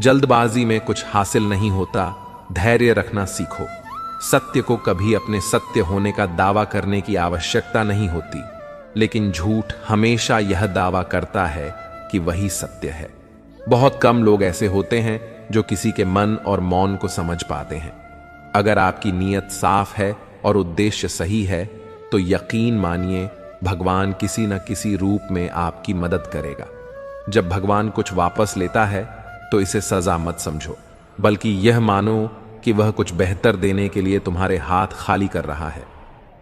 जल्दबाजी में कुछ हासिल नहीं होता, धैर्य रखना सीखो। सत्य को कभी अपने सत्य होने का दावा करने की आवश्यकता नहीं होती, लेकिन झूठ हमेशा यह दावा करता है कि वही सत्य है। बहुत कम लोग ऐसे होते हैं जो किसी के मन और मौन को समझ पाते हैं। अगर आपकी नीयत साफ है और उद्देश्य सही है तो यकीन मानिए भगवान किसी न किसी रूप में आपकी मदद करेगा। जब भगवान कुछ वापस लेता है तो इसे सजा मत समझो, बल्कि यह मानो कि वह कुछ बेहतर देने के लिए तुम्हारे हाथ खाली कर रहा है।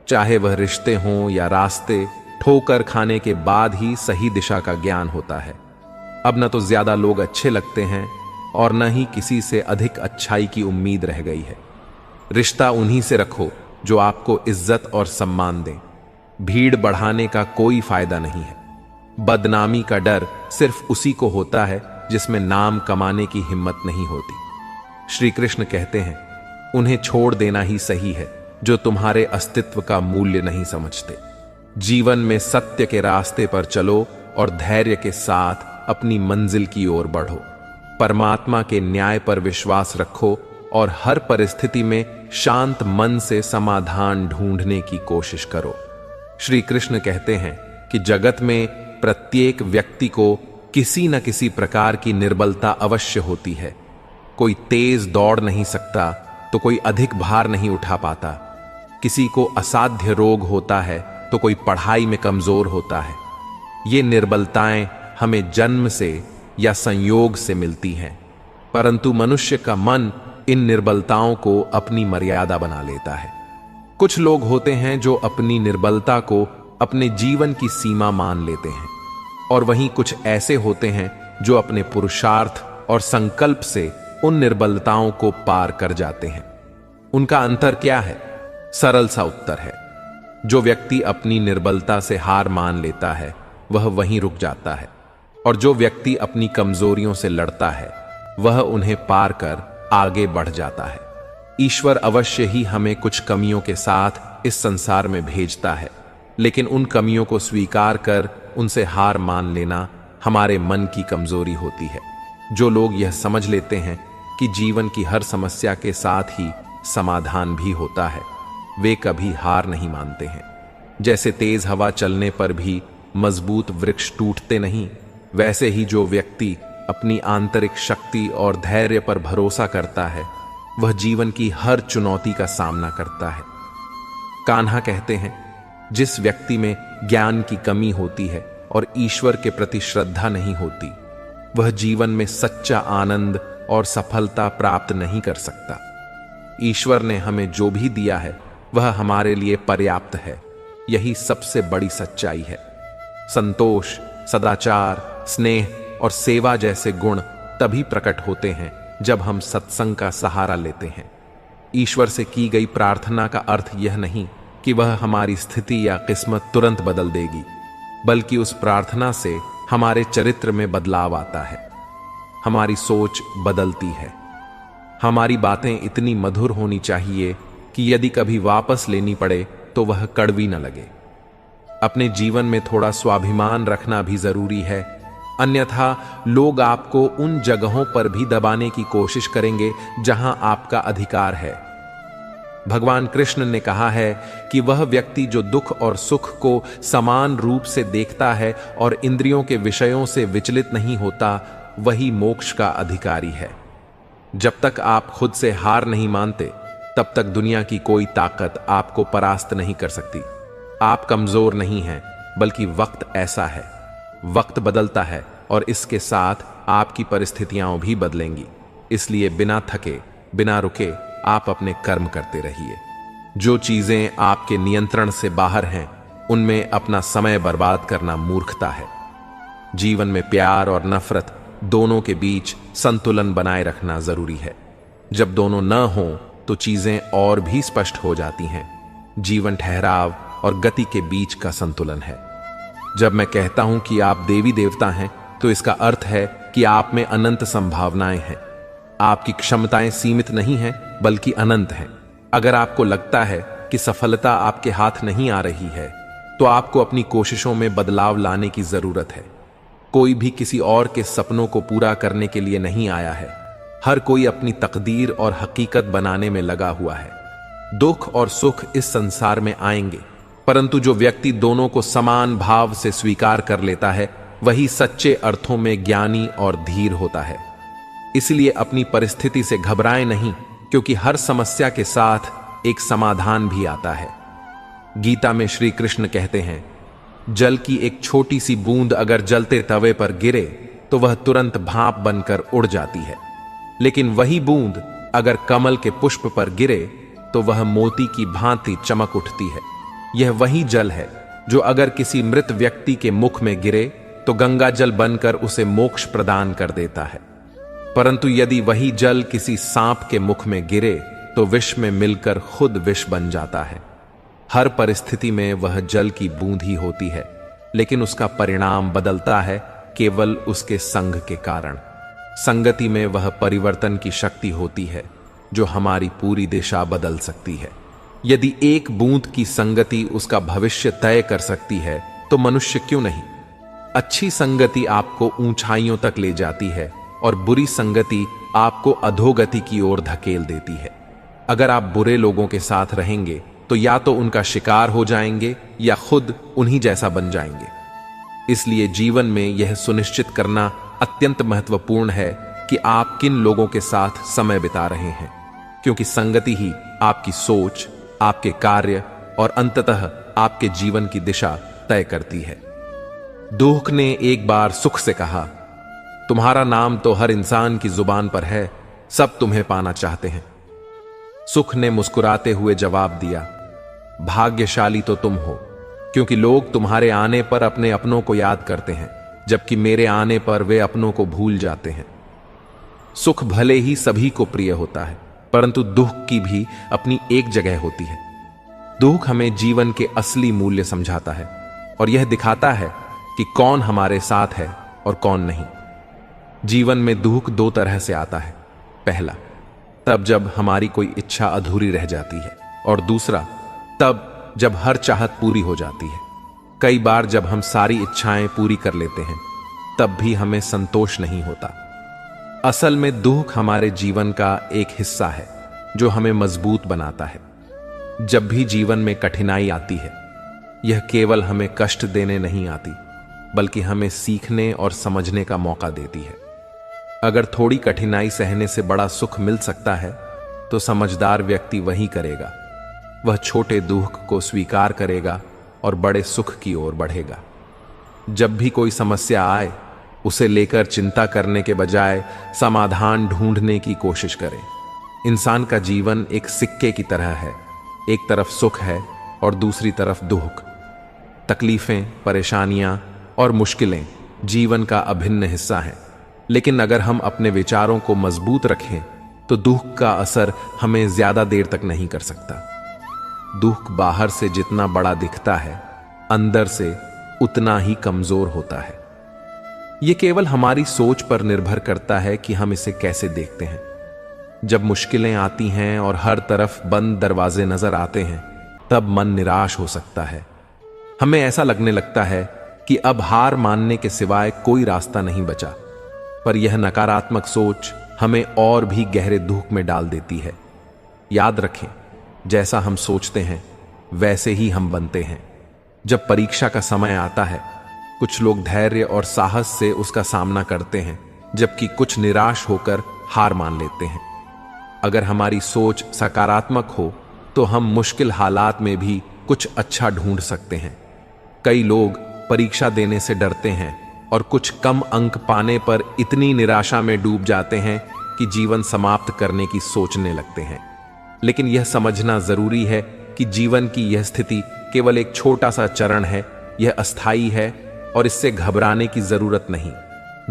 चाहे वह रिश्ते हों या रास्ते, ठोकर खाने के बाद ही सही दिशा का ज्ञान होता है। अब न तो ज्यादा लोग अच्छे लगते हैं और न ही किसी से अधिक अच्छाई की उम्मीद रह गई है। रिश्ता उन्हीं से रखो जो आपको इज्जत और सम्मान दें। भीड़ बढ़ाने का कोई फायदा नहीं है। बदनामी का डर सिर्फ उसी को होता है जिसमें नाम कमाने की हिम्मत नहीं होती। श्री कृष्ण कहते हैं, उन्हें छोड़ देना ही सही है जो तुम्हारे अस्तित्व का मूल्य नहीं समझते। जीवन में सत्य के रास्ते पर चलो और धैर्य के साथ अपनी मंजिल की ओर बढ़ो। परमात्मा के न्याय पर विश्वास रखो और हर परिस्थिति में शांत मन से समाधान ढूंढने की कोशिश करो। श्री कृष्ण कहते हैं कि जगत में प्रत्येक व्यक्ति को किसी न किसी प्रकार की निर्बलता अवश्य होती है। कोई तेज दौड़ नहीं सकता तो कोई अधिक भार नहीं उठा पाता। किसी को असाध्य रोग होता है तो कोई पढ़ाई में कमजोर होता है। ये निर्बलताएं हमें जन्म से या संयोग से मिलती हैं, परंतु मनुष्य का मन इन निर्बलताओं को अपनी मर्यादा बना लेता है। कुछ लोग होते हैं जो अपनी निर्बलता को अपने जीवन की सीमा मान लेते हैं, और वहीं कुछ ऐसे होते हैं जो अपने पुरुषार्थ और संकल्प से उन निर्बलताओं को पार कर जाते हैं। उनका अंतर क्या है? सरल सा उत्तर है, जो व्यक्ति अपनी निर्बलता से हार मान लेता है वह वहीं रुक जाता है, और जो व्यक्ति अपनी कमजोरियों से लड़ता है वह उन्हें पार कर आगे बढ़ जाता है। ईश्वर अवश्य ही हमें कुछ कमियों के साथ इस संसार में भेजता है, लेकिन उन कमियों को स्वीकार कर उनसे हार मान लेना हमारे मन की कमजोरी होती है। जो लोग यह समझ लेते हैं कि जीवन की हर समस्या के साथ ही समाधान भी होता है, वे कभी हार नहीं मानते हैं। जैसे तेज हवा चलने पर भी मजबूत वृक्ष टूटते नहीं, वैसे ही जो व्यक्ति अपनी आंतरिक शक्ति और धैर्य पर भरोसा करता है वह जीवन की हर चुनौती का सामना करता है। कान्हा कहते हैं, जिस व्यक्ति में ज्ञान की कमी होती है और ईश्वर के प्रति श्रद्धा नहीं होती, वह जीवन में सच्चा आनंद और सफलता प्राप्त नहीं कर सकता। ईश्वर ने हमें जो भी दिया है वह हमारे लिए पर्याप्त है, यही सबसे बड़ी सच्चाई है। संतोष, सदाचार, स्नेह और सेवा जैसे गुण तभी प्रकट होते हैं जब हम सत्संग का सहारा लेते हैं। ईश्वर से की गई प्रार्थना का अर्थ यह नहीं कि वह हमारी स्थिति या किस्मत तुरंत बदल देगी, बल्कि उस प्रार्थना से हमारे चरित्र में बदलाव आता है, हमारी सोच बदलती है। हमारी बातें इतनी मधुर होनी चाहिए कि यदि कभी वापस लेनी पड़े तो वह कड़वी न लगे। अपने जीवन में थोड़ा स्वाभिमान रखना भी जरूरी है, अन्यथा लोग आपको उन जगहों पर भी दबाने की कोशिश करेंगे जहां आपका अधिकार है। भगवान कृष्ण ने कहा है कि वह व्यक्ति जो दुख और सुख को समान रूप से देखता है और इंद्रियों के विषयों से विचलित नहीं होता, वही मोक्ष का अधिकारी है। जब तक आप खुद से हार नहीं मानते, तब तक दुनिया की कोई ताकत आपको परास्त नहीं कर सकती। आप कमजोर नहीं हैं, बल्कि वक्त ऐसा है। वक्त बदलता है और इसके साथ आपकी परिस्थितियां भी बदलेंगी। इसलिए बिना थके, बिना रुके आप अपने कर्म करते रहिए। जो चीजें आपके नियंत्रण से बाहर हैं, उनमें अपना समय बर्बाद करना मूर्खता है। जीवन में प्यार और नफरत दोनों के बीच संतुलन बनाए रखना जरूरी है। जब दोनों न हों तो चीजें और भी स्पष्ट हो जाती हैं। जीवन ठहराव और गति के बीच का संतुलन है। जब मैं कहता हूं कि आप देवी देवता हैं, तो इसका अर्थ है कि आप में अनंत संभावनाएं हैं। आपकी क्षमताएं सीमित नहीं हैं, बल्कि अनंत हैं। अगर आपको लगता है कि सफलता आपके हाथ नहीं आ रही है, तो आपको अपनी कोशिशों में बदलाव लाने की जरूरत है। कोई भी किसी और के सपनों को पूरा करने के लिए नहीं आया है, हर कोई अपनी तकदीर और हकीकत बनाने में लगा हुआ है। दुख और सुख इस संसार में आएंगे, परंतु जो व्यक्ति दोनों को समान भाव से स्वीकार कर लेता है वही सच्चे अर्थों में ज्ञानी और धीर होता है। इसलिए अपनी परिस्थिति से घबराएं नहीं, क्योंकि हर समस्या के साथ एक समाधान भी आता है। गीता में श्री कृष्ण कहते हैं, जल की एक छोटी सी बूंद अगर जलते तवे पर गिरे तो वह तुरंत भाप बनकर उड़ जाती है, लेकिन वही बूंद अगर कमल के पुष्प पर गिरे तो वह मोती की भांति चमक उठती है। यह वही जल है जो अगर किसी मृत व्यक्ति के मुख में गिरे तो गंगा जल बनकर उसे मोक्ष प्रदान कर देता है, परंतु यदि वही जल किसी सांप के मुख में गिरे तो विष में मिलकर खुद विष बन जाता है। हर परिस्थिति में वह जल की बूंद ही होती है, लेकिन उसका परिणाम बदलता है केवल उसके संग के कारण। संगति में वह परिवर्तन की शक्ति होती है जो हमारी पूरी दिशा बदल सकती है। यदि एक बूंद की संगति उसका भविष्य तय कर सकती है तो मनुष्य क्यों नहीं। अच्छी संगति आपको ऊंचाइयों तक ले जाती है और बुरी संगति आपको अधोगति की ओर धकेल देती है। अगर आप बुरे लोगों के साथ रहेंगे तो या तो उनका शिकार हो जाएंगे या खुद उन्हीं जैसा बन जाएंगे। इसलिए जीवन में यह सुनिश्चित करना अत्यंत महत्वपूर्ण है कि आप किन लोगों के साथ समय बिता रहे हैं, क्योंकि संगति ही आपकी सोच, आपके कार्य और अंततः आपके जीवन की दिशा तय करती है। दुख ने एक बार सुख से कहा, तुम्हारा नाम तो हर इंसान की जुबान पर है, सब तुम्हें पाना चाहते हैं। सुख ने मुस्कुराते हुए जवाब दिया, भाग्यशाली तो तुम हो, क्योंकि लोग तुम्हारे आने पर अपने अपनों को याद करते हैं, जबकि मेरे आने पर वे अपनों को भूल जाते हैं। सुख भले ही सभी को प्रिय होता है, परंतु दुख की भी अपनी एक जगह होती है। दुख हमें जीवन के असली मूल्य समझाता है और यह दिखाता है कि कौन हमारे साथ है और कौन नहीं। जीवन में दुख दो तरह से आता है। पहला, तब जब हमारी कोई इच्छा अधूरी रह जाती है, और दूसरा, तब जब हर चाहत पूरी हो जाती है। कई बार जब हम सारी इच्छाएं पूरी कर लेते हैं तब भी हमें संतोष नहीं होता। असल में दुख हमारे जीवन का एक हिस्सा है जो हमें मजबूत बनाता है। जब भी जीवन में कठिनाई आती है, यह केवल हमें कष्ट देने नहीं आती, बल्कि हमें सीखने और समझने का मौका देती है। अगर थोड़ी कठिनाई सहने से बड़ा सुख मिल सकता है तो समझदार व्यक्ति वही करेगा। वह छोटे दुख को स्वीकार करेगा और बड़े सुख की ओर बढ़ेगा। जब भी कोई समस्या आए, उसे लेकर चिंता करने के बजाय समाधान ढूंढने की कोशिश करें। इंसान का जीवन एक सिक्के की तरह है, एक तरफ सुख है और दूसरी तरफ दुख। तकलीफें, परेशानियां और मुश्किलें जीवन का अभिन्न हिस्सा हैं, लेकिन अगर हम अपने विचारों को मजबूत रखें तो दुख का असर हमें ज्यादा देर तक नहीं कर सकता। दुख बाहर से जितना बड़ा दिखता है, अंदर से उतना ही कमजोर होता है। यह केवल हमारी सोच पर निर्भर करता है कि हम इसे कैसे देखते हैं। जब मुश्किलें आती हैं और हर तरफ बंद दरवाजे नजर आते हैं, तब मन निराश हो सकता है। हमें ऐसा लगने लगता है कि अब हार मानने के सिवाय कोई रास्ता नहीं बचा। पर यह नकारात्मक सोच हमें और भी गहरे दुख में डाल देती है। याद रखें, जैसा हम सोचते हैं वैसे ही हम बनते हैं। जब परीक्षा का समय आता है, कुछ लोग धैर्य और साहस से उसका सामना करते हैं, जबकि कुछ निराश होकर हार मान लेते हैं। अगर हमारी सोच सकारात्मक हो तो हम मुश्किल हालात में भी कुछ अच्छा ढूंढ सकते हैं। कई लोग परीक्षा देने से डरते हैं और कुछ कम अंक पाने पर इतनी निराशा में डूब जाते हैं कि जीवन समाप्त करने की सोचने लगते हैं। लेकिन यह समझना जरूरी है कि जीवन की यह स्थिति केवल एक छोटा सा चरण है, यह अस्थायी है और इससे घबराने की जरूरत नहीं।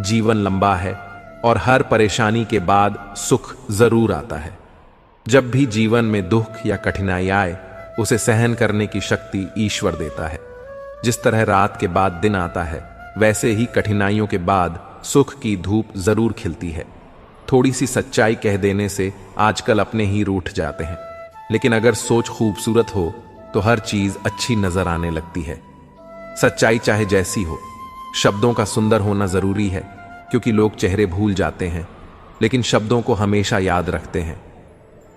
जीवन लंबा है और हर परेशानी के बाद सुख जरूर आता है। जब भी जीवन में दुख या कठिनाई आए, उसे सहन करने की शक्ति ईश्वर देता है। जिस तरह रात के बाद दिन आता है, वैसे ही कठिनाइयों के बाद सुख की धूप जरूर खिलती है। थोड़ी सी सच्चाई कह देने से आजकल अपने ही रूठ जाते हैं, लेकिन अगर सोच खूबसूरत हो तो हर चीज अच्छी नजर आने लगती है। सच्चाई चाहे जैसी हो, शब्दों का सुंदर होना जरूरी है, क्योंकि लोग चेहरे भूल जाते हैं लेकिन शब्दों को हमेशा याद रखते हैं।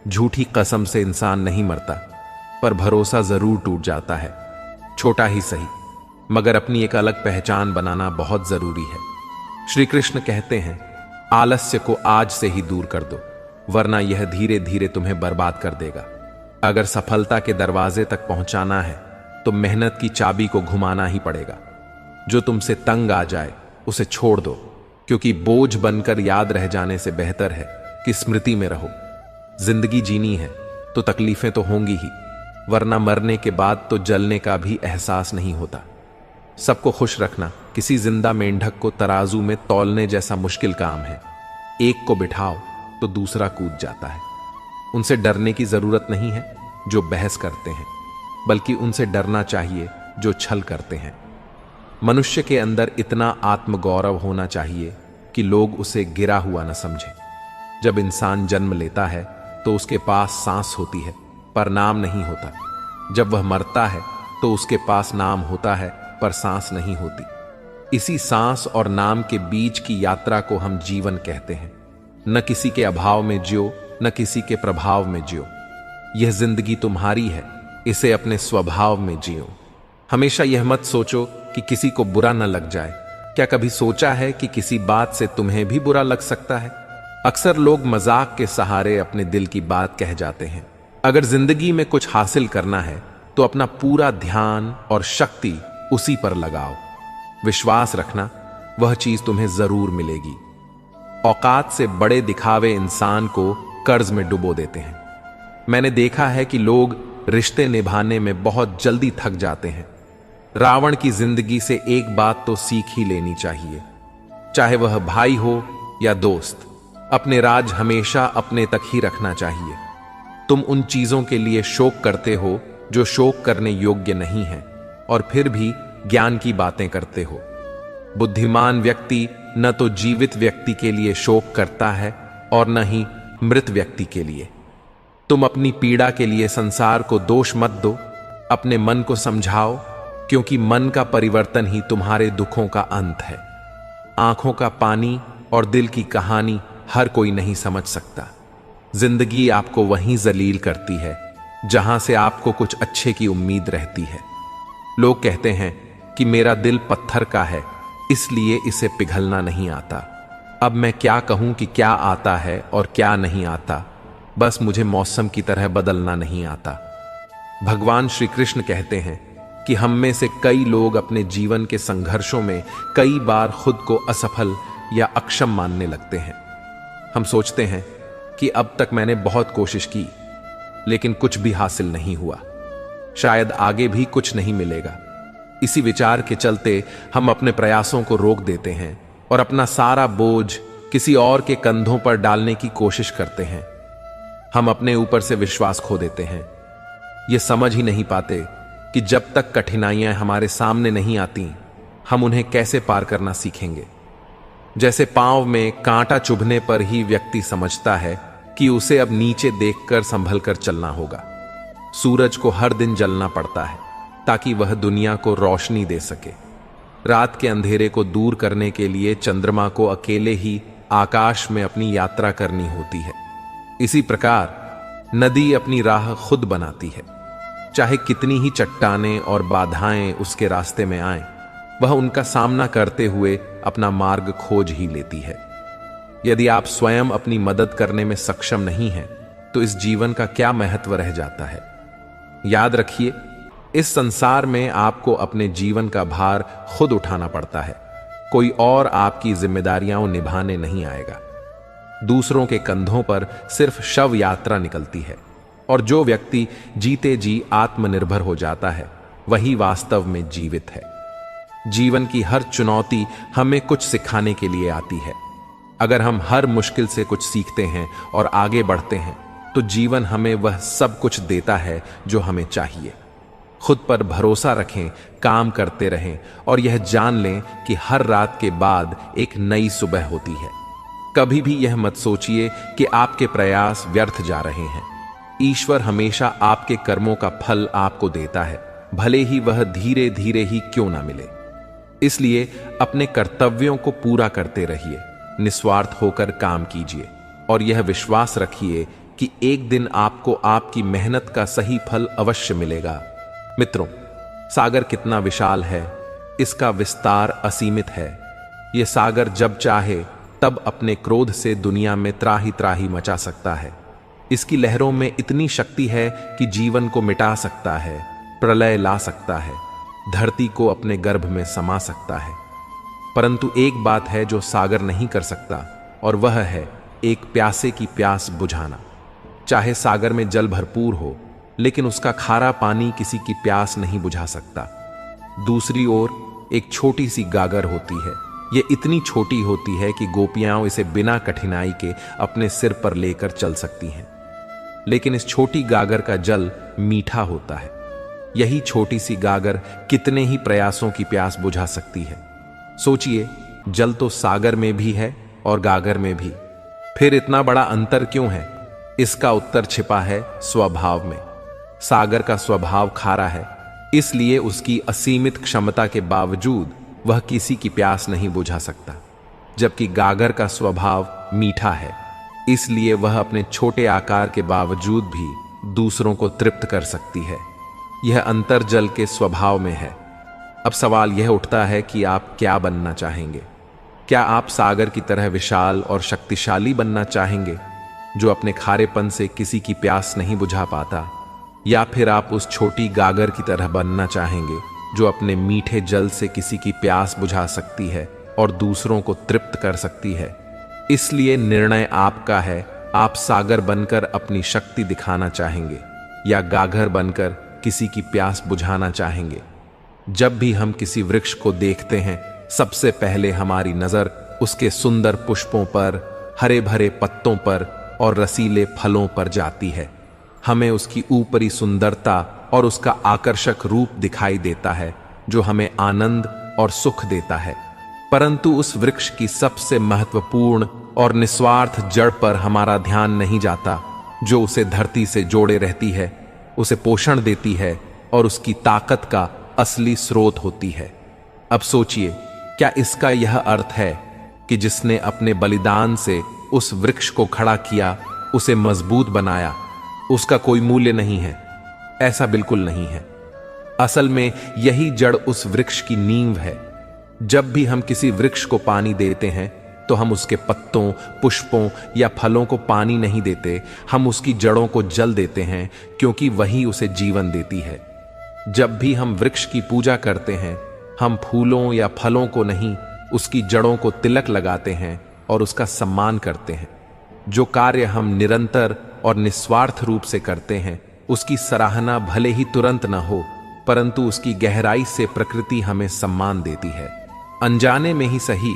झूठी कसम से इंसान नहीं मरता, पर भरोसा जरूर टूट जाता है, छोटा ही सही, मगर अपनी एक अलग पहचान बनाना बहुत जरूरी है। श्री कृष्ण कहते हैं, आलस्य को आज से ही दूर कर दो, वरना यह धीरे धीरे तुम्हें बर्बाद कर देगा। अगर सफलता के दरवाजे तक पहुंचाना है तो मेहनत की चाबी को घुमाना ही पड़ेगा। जो तुमसे तंग आ जाए उसे छोड़ दो, क्योंकि बोझ बनकर याद रह जाने से बेहतर है कि स्मृति में रहो। जिंदगी जीनी है तो तकलीफें तो होंगी ही, वरना मरने के बाद तो जलने का भी एहसास नहीं होता। सबको खुश रखना किसी जिंदा मेंढक को तराजू में तौलने जैसा मुश्किल काम है। एक को बिठाओ तो दूसरा कूद जाता है। उनसे डरने की जरूरत नहीं है जो बहस करते हैं, बल्कि उनसे डरना चाहिए जो छल करते हैं। मनुष्य के अंदर इतना आत्मगौरव होना चाहिए कि लोग उसे गिरा हुआ न समझें। जब इंसान जन्म लेता है तो उसके पास सांस होती है, पर नाम नहीं होता। जब वह मरता है तो उसके पास नाम होता है, पर सांस नहीं होती। इसी सांस और नाम के बीच की यात्रा को हम जीवन कहते हैं। न किसी के अभाव में जियो, न किसी के प्रभाव में जियो। यह जिंदगी तुम्हारी है, इसे अपने स्वभाव में जियो। हमेशा यह मत सोचो कि किसी को बुरा न लग जाए। क्या कभी सोचा है कि किसी बात से तुम्हें भी बुरा लग सकता है? अक्सर लोग मजाक के सहारे अपने दिल की बात कह जाते हैं। अगर जिंदगी में कुछ हासिल करना है तो अपना पूरा ध्यान और शक्ति उसी पर लगाओ। विश्वास रखना, वह चीज तुम्हें जरूर मिलेगी। औकात से बड़े दिखावे इंसान को कर्ज में डुबो देते हैं। मैंने देखा है कि लोग रिश्ते निभाने में बहुत जल्दी थक जाते हैं। रावण की जिंदगी से एक बात तो सीख ही लेनी चाहिए, चाहे वह भाई हो या दोस्त, अपने राज हमेशा अपने तक ही रखना चाहिए। तुम उन चीजों के लिए शोक करते हो जो शोक करने योग्य नहीं है, और फिर भी ज्ञान की बातें करते हो। बुद्धिमान व्यक्ति न तो जीवित व्यक्ति के लिए शोक करता है और न ही मृत व्यक्ति के लिए। तुम अपनी पीड़ा के लिए संसार को दोष मत दो, अपने मन को समझाओ, क्योंकि मन का परिवर्तन ही तुम्हारे दुखों का अंत है। आंखों का पानी और दिल की कहानी हर कोई नहीं समझ सकता। जिंदगी आपको वहीं जलील करती है जहां से आपको कुछ अच्छे की उम्मीद रहती है। लोग कहते हैं कि मेरा दिल पत्थर का है, इसलिए इसे पिघलना नहीं आता। अब मैं क्या कहूं कि क्या आता है और क्या नहीं आता, बस मुझे मौसम की तरह बदलना नहीं आता। भगवान श्री कृष्ण कहते हैं कि हम में से कई लोग अपने जीवन के संघर्षों में कई बार खुद को असफल या अक्षम मानने लगते हैं। हम सोचते हैं कि अब तक मैंने बहुत कोशिश की, लेकिन कुछ भी हासिल नहीं हुआ, शायद आगे भी कुछ नहीं मिलेगा। इसी विचार के चलते हम अपने प्रयासों को रोक देते हैं और अपना सारा बोझ किसी और के कंधों पर डालने की कोशिश करते हैं। हम अपने ऊपर से विश्वास खो देते हैं। ये समझ ही नहीं पाते कि जब तक कठिनाइयां हमारे सामने नहीं आती, हम उन्हें कैसे पार करना सीखेंगे। जैसे पांव में कांटा चुभने पर ही व्यक्ति समझता है कि उसे अब नीचे देखकर संभल कर चलना होगा। सूरज को हर दिन जलना पड़ता है ताकि वह दुनिया को रोशनी दे सके। रात के अंधेरे को दूर करने के लिए चंद्रमा को अकेले ही आकाश में अपनी यात्रा करनी होती है। इसी प्रकार नदी अपनी राह खुद बनाती है। चाहे कितनी ही चट्टानें और बाधाएं उसके रास्ते में आएं, वह उनका सामना करते हुए अपना मार्ग खोज ही लेती है। यदि आप स्वयं अपनी मदद करने में सक्षम नहीं हैं, तो इस जीवन का क्या महत्व रह जाता है। याद रखिए, इस संसार में आपको अपने जीवन का भार खुद उठाना पड़ता है। कोई और आपकी जिम्मेदारियां निभाने नहीं आएगा। दूसरों के कंधों पर सिर्फ शव यात्रा निकलती है, और जो व्यक्ति जीते जी आत्मनिर्भर हो जाता है, वही वास्तव में जीवित है। जीवन की हर चुनौती हमें कुछ सिखाने के लिए आती है। अगर हम हर मुश्किल से कुछ सीखते हैं और आगे बढ़ते हैं, तो जीवन हमें वह सब कुछ देता है जो हमें चाहिए। खुद पर भरोसा रखें, काम करते रहें, और यह जान लें कि हर रात के बाद एक नई सुबह होती है। कभी भी यह मत सोचिए कि आपके प्रयास व्यर्थ जा रहे हैं। ईश्वर हमेशा आपके कर्मों का फल आपको देता है, भले ही वह धीरे धीरे ही क्यों ना मिले। इसलिए अपने कर्तव्यों को पूरा करते रहिए, निस्वार्थ होकर काम कीजिए और यह विश्वास रखिए कि एक दिन आपको आपकी मेहनत का सही फल अवश्य मिलेगा। मित्रों, सागर कितना विशाल है, इसका विस्तार असीमित है। यह सागर जब चाहे तब अपने क्रोध से दुनिया में त्राही त्राही मचा सकता है। इसकी लहरों में इतनी शक्ति है कि जीवन को मिटा सकता है, प्रलय ला सकता है, धरती को अपने गर्भ में समा सकता है। परंतु एक बात है जो सागर नहीं कर सकता, और वह है एक प्यासे की प्यास बुझाना। चाहे सागर में जल भरपूर हो, लेकिन उसका खारा पानी किसी की प्यास नहीं बुझा सकता। दूसरी ओर एक छोटी सी गागर होती है। यह इतनी छोटी होती है कि गोपियां इसे बिना कठिनाई के अपने सिर पर लेकर चल सकती हैं। लेकिन इस छोटी गागर का जल मीठा होता है। यही छोटी सी गागर कितने ही प्रयासों की प्यास बुझा सकती है। सोचिए, जल तो सागर में भी है और गागर में भी, फिर इतना बड़ा अंतर क्यों है? इसका उत्तर छिपा है स्वभाव में। सागर का स्वभाव खारा है, इसलिए उसकी असीमित क्षमता के बावजूद वह किसी की प्यास नहीं बुझा सकता, जबकि गागर का स्वभाव मीठा है, इसलिए वह अपने छोटे आकार के बावजूद भी दूसरों को तृप्त कर सकती है। यह अंतर जल के स्वभाव में है। अब सवाल यह उठता है कि आप क्या बनना चाहेंगे? क्या आप सागर की तरह विशाल और शक्तिशाली बनना चाहेंगे, जो अपने खारेपन से किसी की प्यास नहीं बुझा पाता, या फिर आप उस छोटी गागर की तरह बनना चाहेंगे जो अपने मीठे जल से किसी की प्यास बुझा सकती है और दूसरों को तृप्त कर सकती है? इसलिए निर्णय आपका है। आप सागर बनकर अपनी शक्ति दिखाना चाहेंगे या गागर बनकर किसी की प्यास बुझाना चाहेंगे? जब भी हम किसी वृक्ष को देखते हैं, सबसे पहले हमारी नजर उसके सुंदर पुष्पों पर, हरे भरे पत्तों पर और रसीले फलों पर जाती है। हमें उसकी ऊपरी सुंदरता और उसका आकर्षक रूप दिखाई देता है, जो हमें आनंद और सुख देता है। परंतु उस वृक्ष की सबसे महत्वपूर्ण और निस्वार्थ जड़ पर हमारा ध्यान नहीं जाता, जो उसे धरती से जोड़े रहती है, उसे पोषण देती है और उसकी ताकत का असली स्रोत होती है। अब सोचिए, क्या इसका यह अर्थ है कि जिसने अपने बलिदान से उस वृक्ष को खड़ा किया, उसे मजबूत बनाया, उसका कोई मूल्य नहीं है? ऐसा बिल्कुल नहीं है। असल में यही जड़ उस वृक्ष की नींव है। जब भी हम किसी वृक्ष को पानी देते हैं, तो हम उसके पत्तों, पुष्पों या फलों को पानी नहीं देते, हम उसकी जड़ों को जल देते हैं, क्योंकि वही उसे जीवन देती है। जब भी हम वृक्ष की पूजा करते हैं, हम फूलों या फलों को नहीं, उसकी जड़ों को तिलक लगाते हैं और उसका सम्मान करते हैं। जो कार्य हम निरंतर और निस्वार्थ रूप से करते हैं, उसकी सराहना भले ही तुरंत न हो, परंतु उसकी गहराई से प्रकृति हमें सम्मान देती है। अनजाने में ही सही,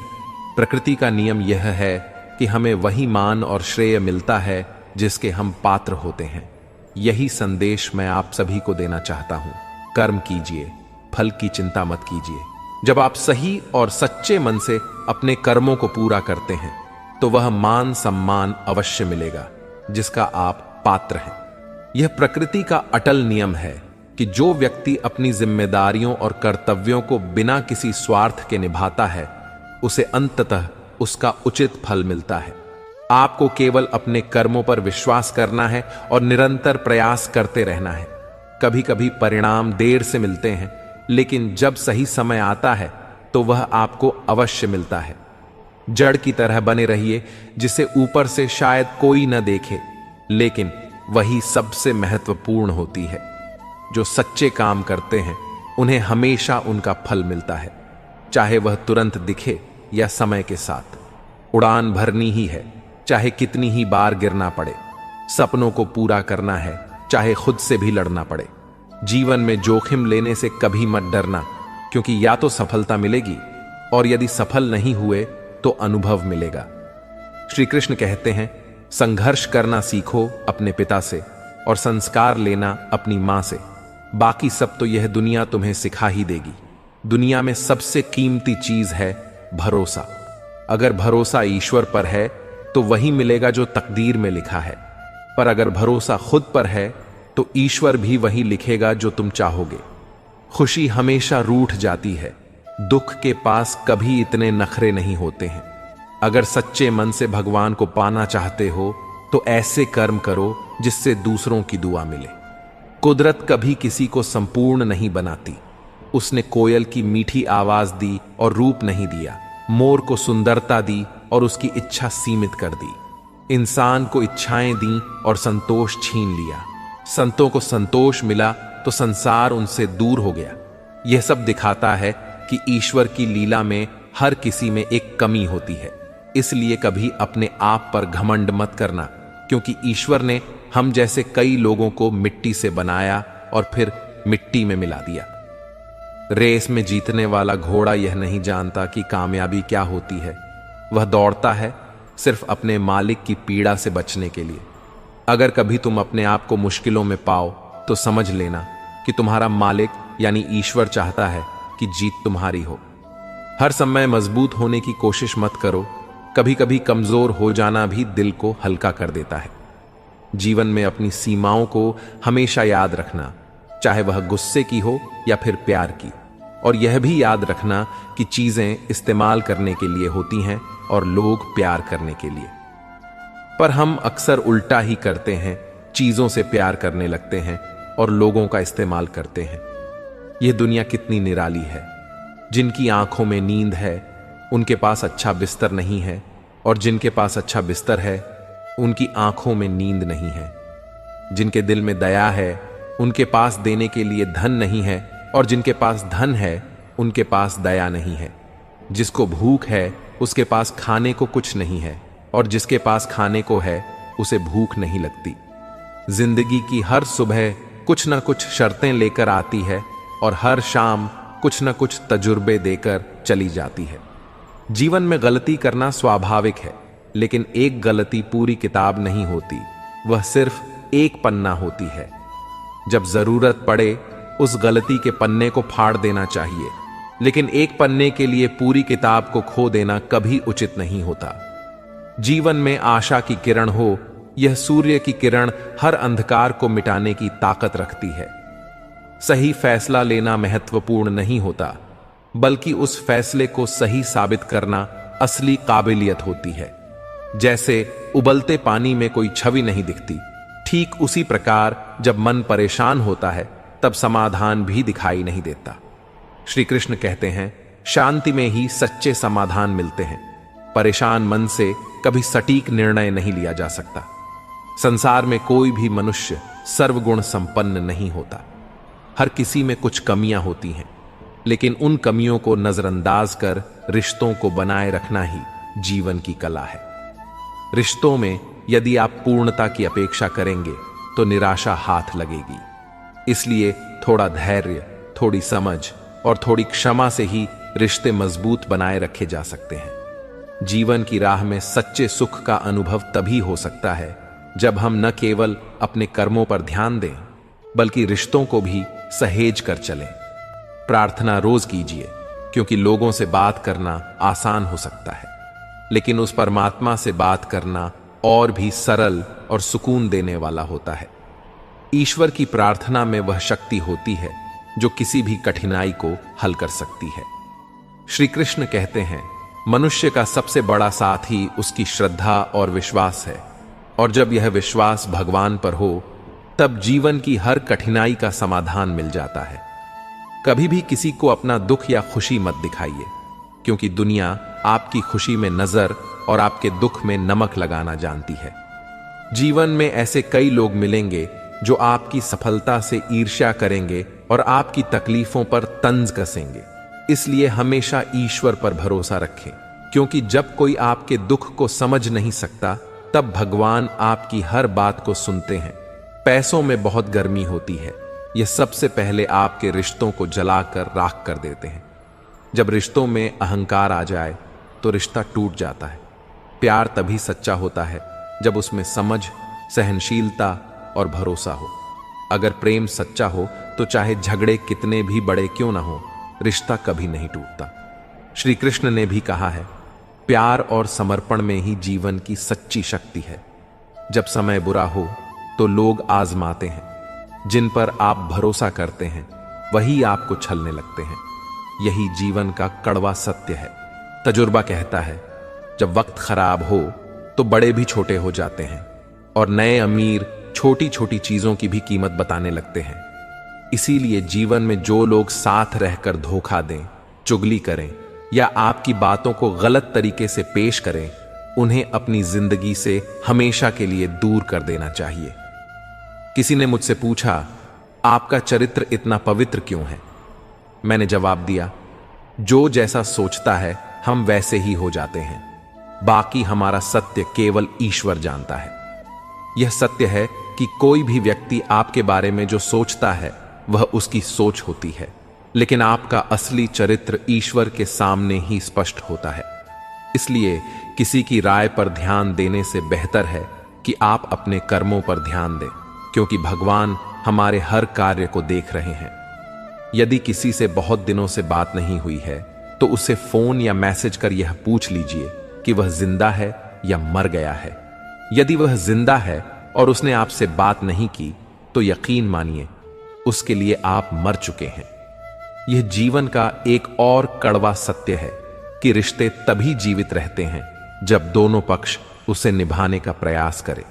प्रकृति का नियम यह है कि हमें वही मान और श्रेय मिलता है जिसके हम पात्र होते हैं। यही संदेश मैं आप सभी को देना चाहता हूं। कर्म कीजिए, फल की चिंता मत कीजिए। जब आप सही और सच्चे मन से अपने कर्मों को पूरा करते हैं, तो वह मान सम्मान अवश्य मिलेगा जिसका आप पात्र हैं। यह प्रकृति का अटल नियम है कि जो व्यक्ति अपनी जिम्मेदारियों और कर्तव्यों को बिना किसी स्वार्थ के निभाता है, उसे अंततः उसका उचित फल मिलता है। आपको केवल अपने कर्मों पर विश्वास करना है और निरंतर प्रयास करते रहना है। कभी कभी परिणाम देर से मिलते हैं, लेकिन जब सही समय आता है तो वह आपको अवश्य मिलता है। जड़ की तरह बने रहिए, जिसे ऊपर से शायद कोई न देखे, लेकिन वही सबसे महत्वपूर्ण होती है। जो सच्चे काम करते हैं, उन्हें हमेशा उनका फल मिलता है, चाहे वह तुरंत दिखे या समय के साथ। उड़ान भरनी ही है, चाहे कितनी ही बार गिरना पड़े। सपनों को पूरा करना है, चाहे खुद से भी लड़ना पड़े। जीवन में जोखिम लेने से कभी मत डरना, क्योंकि या तो सफलता मिलेगी, और यदि सफल नहीं हुए तो अनुभव मिलेगा। श्री कृष्ण कहते हैं, संघर्ष करना सीखो अपने पिता से और संस्कार लेना अपनी मां से। बाकी सब तो यह दुनिया तुम्हें सिखा ही देगी। दुनिया में सबसे कीमती चीज है भरोसा। अगर भरोसा ईश्वर पर है तो वही मिलेगा जो तकदीर में लिखा है, पर अगर भरोसा खुद पर है तो ईश्वर भी वही लिखेगा जो तुम चाहोगे। खुशी हमेशा रूठ जाती है, दुख के पास कभी इतने नखरे नहीं होते हैं। अगर सच्चे मन से भगवान को पाना चाहते हो तो ऐसे कर्म करो जिससे दूसरों की दुआ मिले। कुदरत कभी किसी को संपूर्ण नहीं बनाती। उसने कोयल की मीठी आवाज दी और रूप नहीं दिया, मोर को सुंदरता दी और उसकी इच्छा सीमित कर दी, इंसान को इच्छाएं दी और संतोष छीन लिया। संतों को संतोष मिला तो संसार उनसे दूर हो गया। यह सब दिखाता है कि ईश्वर की लीला में हर किसी में एक कमी होती है। इसलिए कभी अपने आप पर घमंड मत करना, क्योंकि ईश्वर ने हम जैसे कई लोगों को मिट्टी से बनाया और फिर मिट्टी में मिला दिया। रेस में जीतने वाला घोड़ा यह नहीं जानता कि कामयाबी क्या होती है। वह दौड़ता है सिर्फ अपने मालिक की पीड़ा से बचने के लिए। अगर कभी तुम अपने आप को मुश्किलों में पाओ तो समझ लेना कि तुम्हारा मालिक यानी ईश्वर चाहता है कि जीत तुम्हारी हो। हर समय मजबूत होने की कोशिश मत करो। कभी कभी कमजोर हो जाना भी दिल को हल्का कर देता है। जीवन में अपनी सीमाओं को हमेशा याद रखना, चाहे वह गुस्से की हो या फिर प्यार की। और यह भी याद रखना कि चीजें इस्तेमाल करने के लिए होती हैं और लोग प्यार करने के लिए। पर हम अक्सर उल्टा ही करते हैं, चीजों से प्यार करने लगते हैं और लोगों का इस्तेमाल करते हैं। यह दुनिया कितनी निराली है। जिनकी आंखों में नींद है उनके पास अच्छा बिस्तर नहीं है, और जिनके पास अच्छा बिस्तर है उनकी आंखों में नींद नहीं है। जिनके दिल में दया है उनके पास देने के लिए धन नहीं है, और जिनके पास धन है उनके पास दया नहीं है। जिसको भूख है उसके पास खाने को कुछ नहीं है, और जिसके पास खाने को है उसे भूख नहीं लगती। जिंदगी की हर सुबह कुछ ना कुछ शर्तें लेकर आती है और हर शाम कुछ ना कुछ तजुर्बे देकर चली जाती है। जीवन में गलती करना स्वाभाविक है, लेकिन एक गलती पूरी किताब नहीं होती, वह सिर्फ एक पन्ना होती है। जब जरूरत पड़े उस गलती के पन्ने को फाड़ देना चाहिए, लेकिन एक पन्ने के लिए पूरी किताब को खो देना कभी उचित नहीं होता। जीवन में आशा की किरण हो, यह सूर्य की किरण हर अंधकार को मिटाने की ताकत रखती है। सही फैसला लेना महत्वपूर्ण नहीं होता, बल्कि उस फैसले को सही साबित करना असली काबिलियत होती है। जैसे उबलते पानी में कोई छवि नहीं दिखती, ठीक उसी प्रकार जब मन परेशान होता है तब समाधान भी दिखाई नहीं देता। श्री कृष्ण कहते हैं, शांति में ही सच्चे समाधान मिलते हैं। परेशान मन से कभी सटीक निर्णय नहीं लिया जा सकता। संसार में कोई भी मनुष्य सर्वगुण संपन्न नहीं होता। हर किसी में कुछ कमियां होती हैं, लेकिन उन कमियों को नजरअंदाज कर रिश्तों को बनाए रखना ही जीवन की कला है। रिश्तों में यदि आप पूर्णता की अपेक्षा करेंगे तो निराशा हाथ लगेगी। इसलिए थोड़ा धैर्य, थोड़ी समझ और थोड़ी क्षमा से ही रिश्ते मजबूत बनाए रखे जा सकते हैं। जीवन की राह में सच्चे सुख का अनुभव तभी हो सकता है जब हम न केवल अपने कर्मों पर ध्यान दें, बल्कि रिश्तों को भी सहेज कर चलें। प्रार्थना रोज कीजिए, क्योंकि लोगों से बात करना आसान हो सकता है, लेकिन उस परमात्मा से बात करना और भी सरल और सुकून देने वाला होता है। ईश्वर की प्रार्थना में वह शक्ति होती है जो किसी भी कठिनाई को हल कर सकती है। श्री कृष्ण कहते हैं, मनुष्य का सबसे बड़ा साथी उसकी श्रद्धा और विश्वास है, और जब यह विश्वास भगवान पर हो तब जीवन की हर कठिनाई का समाधान मिल जाता है। कभी भी किसी को अपना दुख या खुशी मत दिखाइए, क्योंकि दुनिया आपकी खुशी में नजर और आपके दुख में नमक लगाना जानती है। जीवन में ऐसे कई लोग मिलेंगे जो आपकी सफलता से ईर्ष्या करेंगे और आपकी तकलीफों पर तंज कसेंगे। इसलिए हमेशा ईश्वर पर भरोसा रखें, क्योंकि जब कोई आपके दुख को समझ नहीं सकता तब भगवान आपकी हर बात को सुनते हैं। पैसों में बहुत गर्मी होती है, यह सबसे पहले आपके रिश्तों को जलाकर राख कर देते हैं। जब रिश्तों में अहंकार आ जाए तो रिश्ता टूट जाता है। प्यार तभी सच्चा होता है जब उसमें समझ, सहनशीलता और भरोसा हो। अगर प्रेम सच्चा हो तो चाहे झगड़े कितने भी बड़े क्यों ना हो, रिश्ता कभी नहीं टूटता। श्री कृष्ण ने भी कहा है, प्यार और समर्पण में ही जीवन की सच्ची शक्ति है। जब समय बुरा हो तो लोग आजमाते हैं, जिन पर आप भरोसा करते हैं वही आपको छलने लगते हैं। यही जीवन का कड़वा सत्य है। तजुर्बा कहता है, जब वक्त खराब हो तो बड़े भी छोटे हो जाते हैं और नए अमीर छोटी छोटी चीजों की भी कीमत बताने लगते हैं। इसीलिए जीवन में जो लोग साथ रहकर धोखा दें, चुगली करें या आपकी बातों को गलत तरीके से पेश करें, उन्हें अपनी जिंदगी से हमेशा के लिए दूर कर देना चाहिए। किसी ने मुझसे पूछा, आपका चरित्र इतना पवित्र क्यों है? मैंने जवाब दिया, जो जैसा सोचता है हम वैसे ही हो जाते हैं। बाकी हमारा सत्य केवल ईश्वर जानता है। यह सत्य है कि कोई भी व्यक्ति आपके बारे में जो सोचता है वह उसकी सोच होती है, लेकिन आपका असली चरित्र ईश्वर के सामने ही स्पष्ट होता है। इसलिए किसी की राय पर ध्यान देने से बेहतर है कि आप अपने कर्मों पर ध्यान दें, क्योंकि भगवान हमारे हर कार्य को देख रहे हैं। यदि किसी से बहुत दिनों से बात नहीं हुई है तो उसे फोन या मैसेज कर यह पूछ लीजिए कि वह जिंदा है या मर गया है। यदि वह जिंदा है और उसने आपसे बात नहीं की तो यकीन मानिए उसके लिए आप मर चुके हैं। यह जीवन का एक और कड़वा सत्य है कि रिश्ते तभी जीवित रहते हैं जब दोनों पक्ष उसे निभाने का प्रयास करें।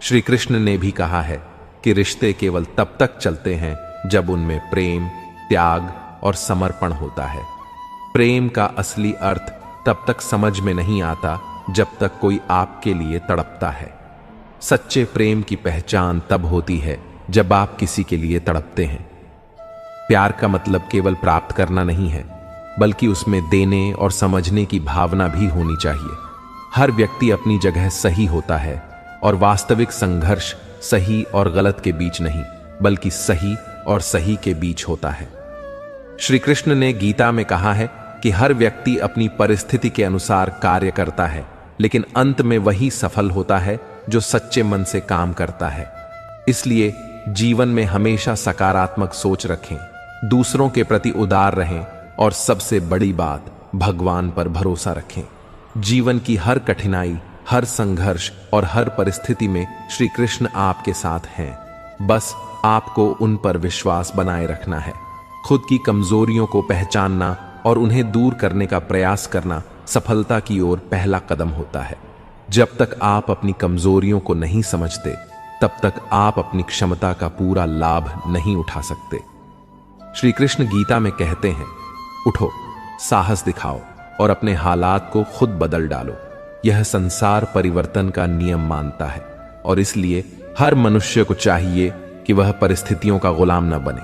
श्री कृष्ण ने भी कहा है कि रिश्ते केवल तब तक चलते हैं जब उनमें प्रेम, त्याग और समर्पण होता है। प्रेम का असली अर्थ तब तक समझ में नहीं आता जब तक कोई आपके लिए तड़पता है। सच्चे प्रेम की पहचान तब होती है जब आप किसी के लिए तड़पते हैं। प्यार का मतलब केवल प्राप्त करना नहीं है, बल्कि उसमें देने और समझने की भावना भी होनी चाहिए। हर व्यक्ति अपनी जगह सही होता है और वास्तविक संघर्ष सही और गलत के बीच नहीं, बल्कि सही और सही के बीच होता है। श्री कृष्ण ने गीता में कहा है कि हर व्यक्ति अपनी परिस्थिति के अनुसार कार्य करता है, लेकिन अंत में वही सफल होता है जो सच्चे मन से काम करता है। इसलिए जीवन में हमेशा सकारात्मक सोच रखें, दूसरों के प्रति उदार रहें और सबसे बड़ी बात, भगवान पर भरोसा रखें। जीवन की हर कठिनाई, हर संघर्ष और हर परिस्थिति में श्री कृष्ण आपके साथ हैं। बस आपको उन पर विश्वास बनाए रखना है। खुद की कमजोरियों को पहचानना और उन्हें दूर करने का प्रयास करना सफलता की ओर पहला कदम होता है। जब तक आप अपनी कमजोरियों को नहीं समझते, तब तक आप अपनी क्षमता का पूरा लाभ नहीं उठा सकते। श्री कृष्ण गीता में कहते हैं, उठो, साहस दिखाओ और अपने हालात को खुद बदल डालो। यह संसार परिवर्तन का नियम मानता है और इसलिए हर मनुष्य को चाहिए कि वह परिस्थितियों का गुलाम न बने,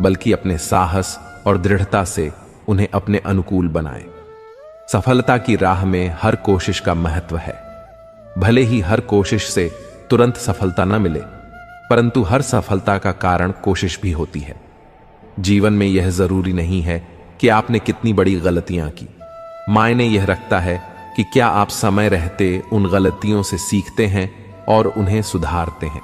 बल्कि अपने साहस और दृढ़ता से उन्हें अपने अनुकूल बनाए। सफलता की राह में हर कोशिश का महत्व है। भले ही हर कोशिश से तुरंत सफलता न मिले, परंतु हर सफलता का कारण कोशिश भी होती है। जीवन में यह जरूरी नहीं है कि आपने कितनी बड़ी गलतियां की। मायने यह रखता है कि क्या आप समय रहते उन गलतियों से सीखते हैं और उन्हें सुधारते हैं।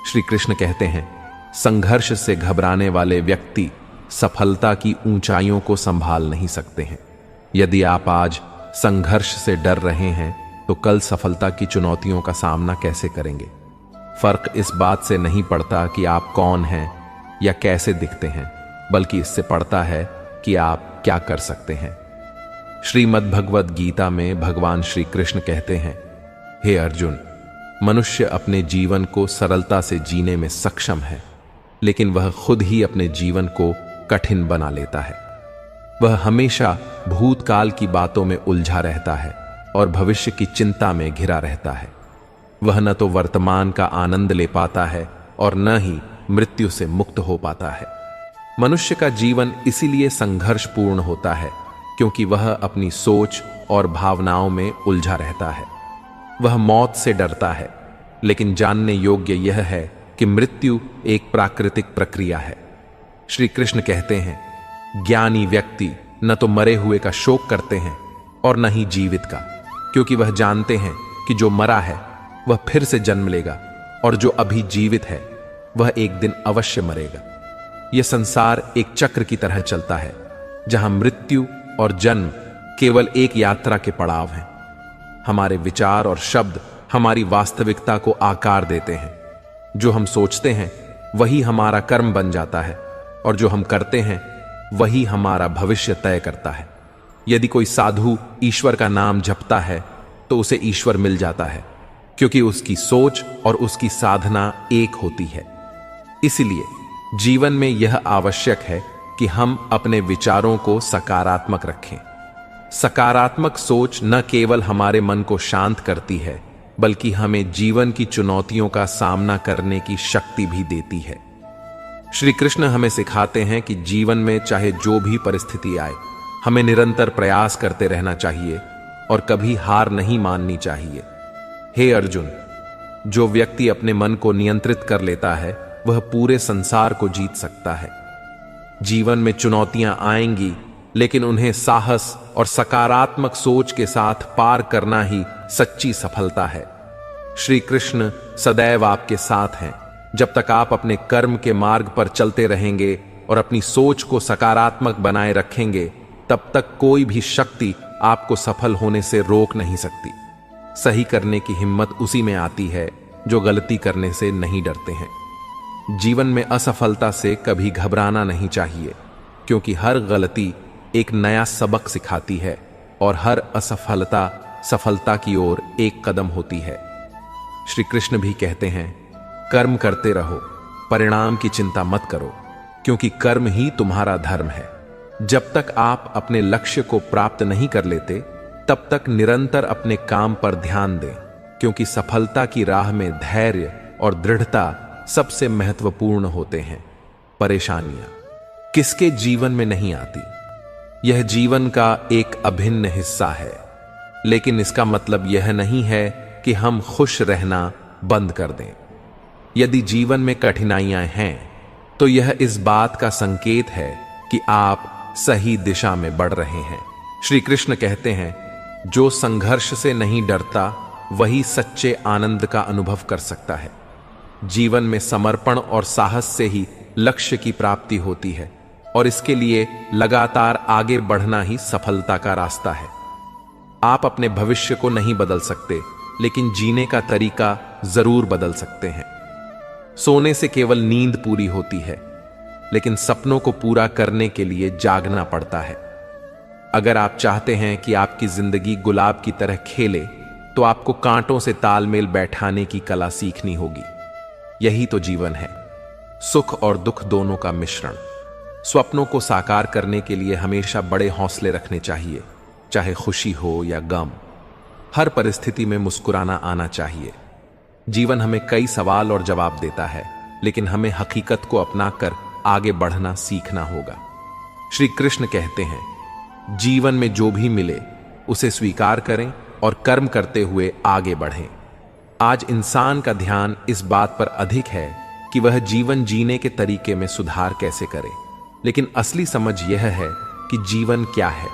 श्री कृष्ण कहते हैं, संघर्ष से घबराने वाले व्यक्ति सफलता की ऊंचाइयों को संभाल नहीं सकते हैं। यदि आप आज संघर्ष से डर रहे हैं तो कल सफलता की चुनौतियों का सामना कैसे करेंगे? फर्क इस बात से नहीं पड़ता कि आप कौन हैं या कैसे दिखते हैं, बल्कि इससे पड़ता है कि आप क्या कर सकते हैं। श्रीमद् भगवद गीता में भगवान श्री कृष्ण कहते हैं, हे अर्जुन, मनुष्य अपने जीवन को सरलता से जीने में सक्षम है, लेकिन वह खुद ही अपने जीवन को कठिन बना लेता है। वह हमेशा भूतकाल की बातों में उलझा रहता है और भविष्य की चिंता में घिरा रहता है। वह न तो वर्तमान का आनंद ले पाता है और न ही मृत्यु से मुक्त हो पाता है। मनुष्य का जीवन इसीलिए संघर्षपूर्ण होता है क्योंकि वह अपनी सोच और भावनाओं में उलझा रहता है। वह मौत से डरता है, लेकिन जानने योग्य यह है कि मृत्यु एक प्राकृतिक प्रक्रिया है। श्री कृष्ण कहते हैं, ज्ञानी व्यक्ति न तो मरे हुए का शोक करते हैं और न ही जीवित का, क्योंकि वह जानते हैं कि जो मरा है वह फिर से जन्म लेगा और जो अभी जीवित है वह एक दिन अवश्य मरेगा। यह संसार एक चक्र की तरह चलता है, जहां मृत्यु और जन्म केवल एक यात्रा के पड़ाव हैं। हमारे विचार और शब्द हमारी वास्तविकता को आकार देते हैं। जो हम सोचते हैं वही हमारा कर्म बन जाता है और जो हम करते हैं वही हमारा भविष्य तय करता है। यदि कोई साधु ईश्वर का नाम जपता है तो उसे ईश्वर मिल जाता है, क्योंकि उसकी सोच और उसकी साधना एक होती है। इसलिए जीवन में यह आवश्यक है कि हम अपने विचारों को सकारात्मक रखें। सकारात्मक सोच न केवल हमारे मन को शांत करती है, बल्कि हमें जीवन की चुनौतियों का सामना करने की शक्ति भी देती है। श्री कृष्ण हमें सिखाते हैं कि जीवन में चाहे जो भी परिस्थिति आए, हमें निरंतर प्रयास करते रहना चाहिए और कभी हार नहीं माननी चाहिए। हे अर्जुन, जो व्यक्ति अपने मन को नियंत्रित कर लेता है, वह पूरे संसार को जीत सकता है। जीवन में चुनौतियां आएंगी, लेकिन उन्हें साहस और सकारात्मक सोच के साथ पार करना ही सच्ची सफलता है। श्री कृष्ण सदैव आपके साथ हैं। जब तक आप अपने कर्म के मार्ग पर चलते रहेंगे और अपनी सोच को सकारात्मक बनाए रखेंगे, तब तक कोई भी शक्ति आपको सफल होने से रोक नहीं सकती। सही करने की हिम्मत उसी में आती है जो गलती करने से नहीं डरते हैं। जीवन में असफलता से कभी घबराना नहीं चाहिए, क्योंकि हर गलती एक नया सबक सिखाती है और हर असफलता सफलता की ओर एक कदम होती है। श्री कृष्ण भी कहते हैं, कर्म करते रहो, परिणाम की चिंता मत करो, क्योंकि कर्म ही तुम्हारा धर्म है। जब तक आप अपने लक्ष्य को प्राप्त नहीं कर लेते, तब तक निरंतर अपने काम पर ध्यान दें, क्योंकि सफलता की राह में धैर्य और दृढ़ता सबसे महत्वपूर्ण होते हैं। परेशानियां किसके जीवन में नहीं आती? यह जीवन का एक अभिन्न हिस्सा है, लेकिन इसका मतलब यह नहीं है कि हम खुश रहना बंद कर दें। यदि जीवन में कठिनाइयां हैं, तो यह इस बात का संकेत है कि आप सही दिशा में बढ़ रहे हैं। श्री कृष्ण कहते हैं, जो संघर्ष से नहीं डरता, वही सच्चे आनंद का अनुभव कर सकता है। जीवन में समर्पण और साहस से ही लक्ष्य की प्राप्ति होती है, और इसके लिए लगातार आगे बढ़ना ही सफलता का रास्ता है। आप अपने भविष्य को नहीं बदल सकते, लेकिन जीने का तरीका जरूर बदल सकते हैं। सोने से केवल नींद पूरी होती है, लेकिन सपनों को पूरा करने के लिए जागना पड़ता है। अगर आप चाहते हैं कि आपकी जिंदगी गुलाब की तरह खेले, तो आपको कांटों से तालमेल बैठाने की कला सीखनी होगी। यही तो जीवन है, सुख और दुख दोनों का मिश्रण। स्वप्नों को साकार करने के लिए हमेशा बड़े हौसले रखने चाहिए, चाहे खुशी हो या गम। हर परिस्थिति में मुस्कुराना आना चाहिए। जीवन हमें कई सवाल और जवाब देता है, लेकिन हमें हकीकत को अपनाकर आगे बढ़ना सीखना होगा। श्री कृष्ण कहते हैं, जीवन में जो भी मिले उसे स्वीकार करें और कर्म करते हुए आगे बढ़ें। आज इंसान का ध्यान इस बात पर अधिक है कि वह जीवन जीने के तरीके में सुधार कैसे करे, लेकिन असली समझ यह है कि जीवन क्या है।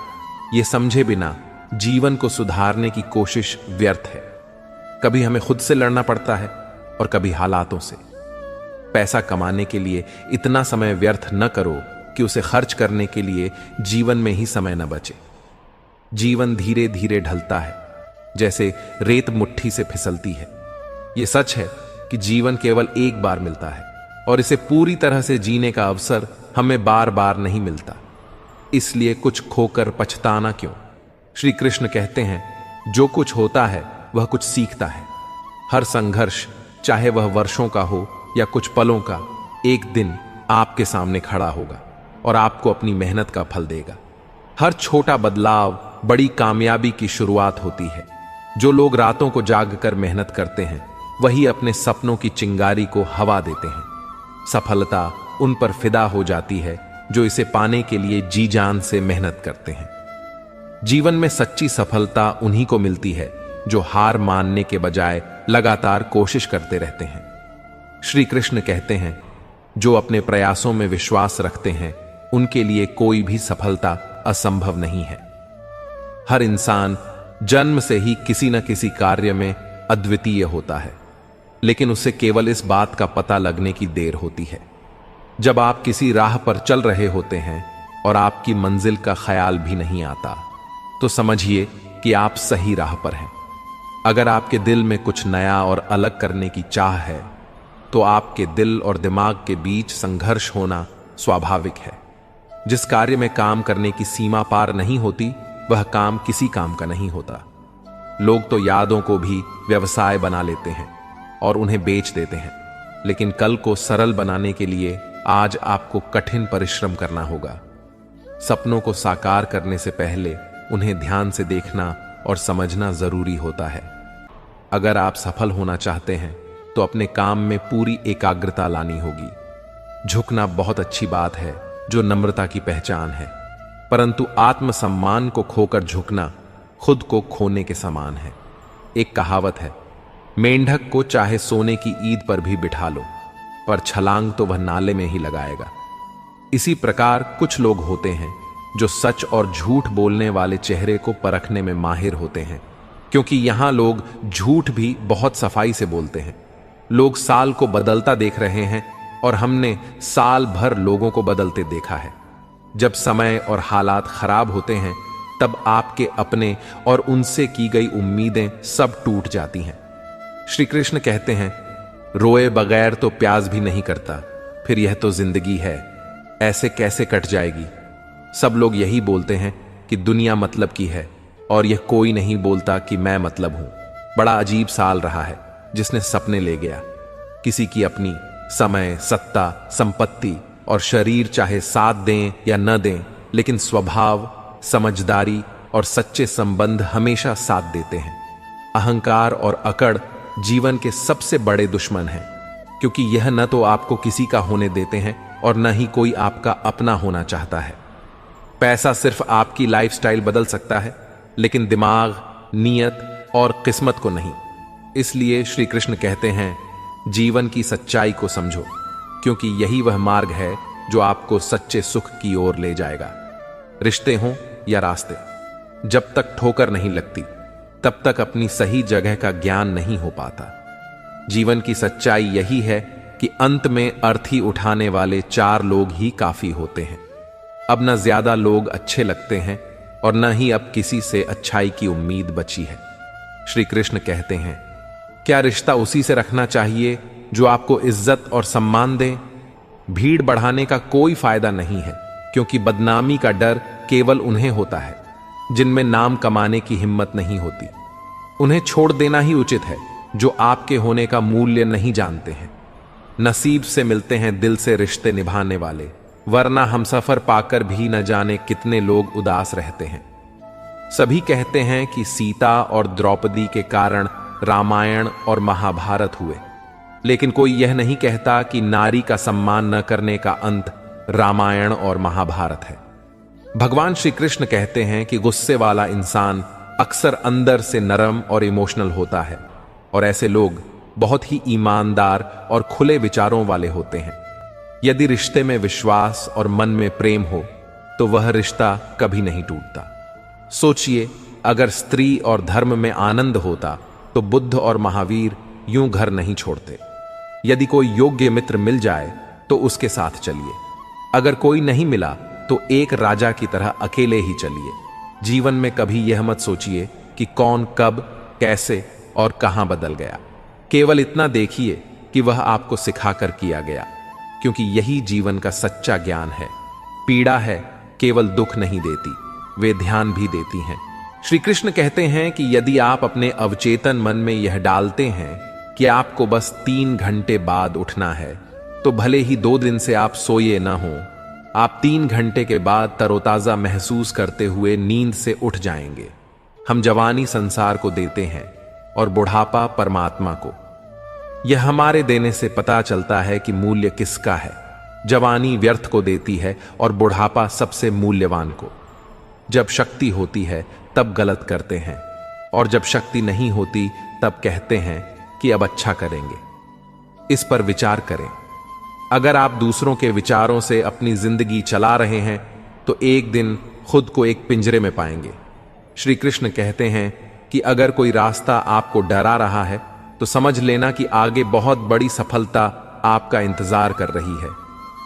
यह समझे बिना जीवन को सुधारने की कोशिश व्यर्थ है। कभी हमें खुद से लड़ना पड़ता है और कभी हालातों से। पैसा कमाने के लिए इतना समय व्यर्थ न करो कि उसे खर्च करने के लिए जीवन में ही समय न बचे। जीवन धीरे धीरे ढलता है, जैसे रेत मुट्ठी से फिसलती है। यह सच है कि जीवन केवल एक बार मिलता है, और इसे पूरी तरह से जीने का अवसर हमें बार बार नहीं मिलता। इसलिए कुछ खोकर पछताना क्यों? श्री कृष्ण कहते हैं, जो कुछ होता है वह कुछ सीखता है। हर संघर्ष, चाहे वह वर्षों का हो या कुछ पलों का, एक दिन आपके सामने खड़ा होगा और आपको अपनी मेहनत का फल देगा। हर छोटा बदलाव बड़ी कामयाबी की शुरुआत होती है। जो लोग रातों को जागकर मेहनत करते हैं, वही अपने सपनों की चिंगारी को हवा देते हैं। सफलता उन पर फिदा हो जाती है जो इसे पाने के लिए जी जान से मेहनत करते हैं। जीवन में सच्ची सफलता उन्हीं को मिलती है जो हार मानने के बजाय लगातार कोशिश करते रहते हैं। श्री कृष्ण कहते हैं, जो अपने प्रयासों में विश्वास रखते हैं, उनके लिए कोई भी सफलता असंभव नहीं है। हर इंसान जन्म से ही किसी न किसी कार्य में अद्वितीय होता है, लेकिन उसे केवल इस बात का पता लगने की देर होती है। जब आप किसी राह पर चल रहे होते हैं और आपकी मंजिल का ख्याल भी नहीं आता, तो समझिए कि आप सही राह पर हैं। अगर आपके दिल में कुछ नया और अलग करने की चाह है, तो आपके दिल और दिमाग के बीच संघर्ष होना स्वाभाविक है। जिस कार्य में काम करने की सीमा पार नहीं होती, वह काम किसी काम का नहीं होता। लोग तो यादों को भी व्यवसाय बना लेते हैं और उन्हें बेच देते हैं, लेकिन कल को सरल बनाने के लिए आज आपको कठिन परिश्रम करना होगा। सपनों को साकार करने से पहले उन्हें ध्यान से देखना और समझना जरूरी होता है। अगर आप सफल होना चाहते हैं तो अपने काम में पूरी एकाग्रता लानी होगी। झुकना बहुत अच्छी बात है, जो नम्रता की पहचान है, परंतु आत्मसम्मान को खोकर झुकना खुद को खोने के समान है। एक कहावत है, मेंढक को चाहे सोने की ईद पर भी बिठा लो, पर छलांग तो वह नाले में ही लगाएगा। इसी प्रकार कुछ लोग होते हैं जो सच और झूठ बोलने वाले चेहरे को परखने में माहिर होते हैं, क्योंकि यहां लोग झूठ भी बहुत सफाई से बोलते हैं। लोग साल को बदलता देख रहे हैं और हमने साल भर लोगों को बदलते देखा है। जब समय और हालात खराब होते हैं तब आपके अपने और उनसे की गई उम्मीदें सब टूट जाती हैं। श्री कृष्ण कहते हैं, रोए बगैर तो प्यास भी नहीं करता, फिर यह तो जिंदगी है, ऐसे कैसे कट जाएगी। सब लोग यही बोलते हैं कि दुनिया मतलब की है, और यह कोई नहीं बोलता कि मैं मतलब हूं। बड़ा अजीब साल रहा है जिसने सपने ले गया। किसी की अपनी समय, सत्ता, संपत्ति और शरीर चाहे साथ दें या न दें, लेकिन स्वभाव, समझदारी और सच्चे संबंध हमेशा साथ देते हैं। अहंकार और अकड़ जीवन के सबसे बड़े दुश्मन हैं, क्योंकि यह न तो आपको किसी का होने देते हैं और न ही कोई आपका अपना होना चाहता है। पैसा सिर्फ आपकी लाइफस्टाइल बदल सकता है, लेकिन दिमाग, नीयत और किस्मत को नहीं। इसलिए श्री कृष्ण कहते हैं, जीवन की सच्चाई को समझो, क्योंकि यही वह मार्ग है जो आपको सच्चे सुख की ओर ले जाएगा। रिश्ते हों या रास्ते, जब तक ठोकर नहीं लगती तब तक अपनी सही जगह का ज्ञान नहीं हो पाता। जीवन की सच्चाई यही है कि अंत में अर्थी उठाने वाले 4 लोग ही काफी होते हैं। अब न ज्यादा लोग अच्छे लगते हैं और न ही अब किसी से अच्छाई की उम्मीद बची है। श्री कृष्ण कहते हैं, क्या रिश्ता उसी से रखना चाहिए जो आपको इज्जत और सम्मान दे? भीड़ बढ़ाने का कोई फायदा नहीं है, क्योंकि बदनामी का डर केवल उन्हें होता है जिनमें नाम कमाने की हिम्मत नहीं होती। उन्हें छोड़ देना ही उचित है जो आपके होने का मूल्य नहीं जानते हैं। नसीब से मिलते हैं दिल से रिश्ते निभाने वाले, वरना हमसफर पाकर भी न जाने कितने लोग उदास रहते हैं। सभी कहते हैं कि सीता और द्रौपदी के कारण रामायण और महाभारत हुए, लेकिन कोई यह नहीं कहता कि नारी का सम्मान न करने का अंत रामायण और महाभारत है। भगवान श्री कृष्ण कहते हैं कि गुस्से वाला इंसान अक्सर अंदर से नरम और इमोशनल होता है, और ऐसे लोग बहुत ही ईमानदार और खुले विचारों वाले होते हैं। यदि रिश्ते में विश्वास और मन में प्रेम हो तो वह रिश्ता कभी नहीं टूटता। सोचिए, अगर स्त्री और धर्म में आनंद होता तो बुद्ध और महावीर यूं घर नहीं छोड़ते। यदि कोई योग्य मित्र मिल जाए तो उसके साथ चलिए, अगर कोई नहीं मिला तो एक राजा की तरह अकेले ही चलिए। जीवन में कभी यह मत सोचिए कि कौन कब, कैसे और कहां बदल गया। केवल इतना देखिए कि वह आपको सिखाकर किया गया, क्योंकि यही जीवन का सच्चा ज्ञान है। पीड़ा है केवल दुख नहीं देती, वे ध्यान भी देती हैं। श्री कृष्ण कहते हैं कि यदि आप अपने अवचेतन मन में यह डालते हैं कि आपको बस 3 घंटे बाद उठना है, तो भले ही 2 दिन से आप सोए ना हो, आप 3 घंटे के बाद तरोताजा महसूस करते हुए नींद से उठ जाएंगे। हम जवानी संसार को देते हैं और बुढ़ापा परमात्मा को। यह हमारे देने से पता चलता है कि मूल्य किसका है। जवानी व्यर्थ को देती है और बुढ़ापा सबसे मूल्यवान को। जब शक्ति होती है तब गलत करते हैं, और जब शक्ति नहीं होती तब कहते हैं कि अब अच्छा करेंगे। इस पर विचार करें। अगर आप दूसरों के विचारों से अपनी जिंदगी चला रहे हैं तो एक दिन खुद को एक पिंजरे में पाएंगे। श्री कृष्ण कहते हैं कि अगर कोई रास्ता आपको डरा रहा है तो समझ लेना कि आगे बहुत बड़ी सफलता आपका इंतजार कर रही है।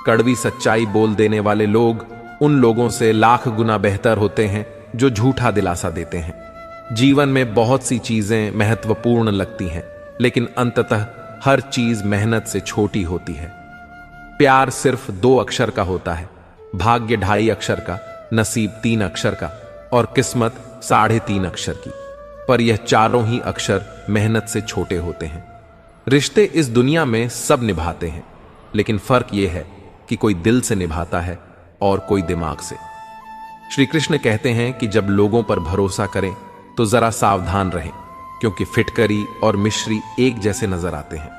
कड़वी सच्चाई बोल देने वाले लोग उन लोगों से लाख गुना बेहतर होते हैं जो झूठा दिलासा देते हैं। जीवन में बहुत सी चीजें महत्वपूर्ण लगती हैं, लेकिन अंततः हर चीज मेहनत से छोटी होती है। प्यार सिर्फ 2 अक्षर का होता है, भाग्य 2.5 अक्षर का, नसीब 3 अक्षर का और किस्मत 3.5 अक्षर की। पर यह चारों ही अक्षर मेहनत से छोटे होते हैं। रिश्ते इस दुनिया में सब निभाते हैं, लेकिन फर्क यह है कि कोई दिल से निभाता है और कोई दिमाग से। श्री कृष्ण कहते हैं कि जब लोगों पर भरोसा करें तो जरा सावधान रहें, क्योंकि फिटकरी और मिश्री एक जैसे नजर आते हैं।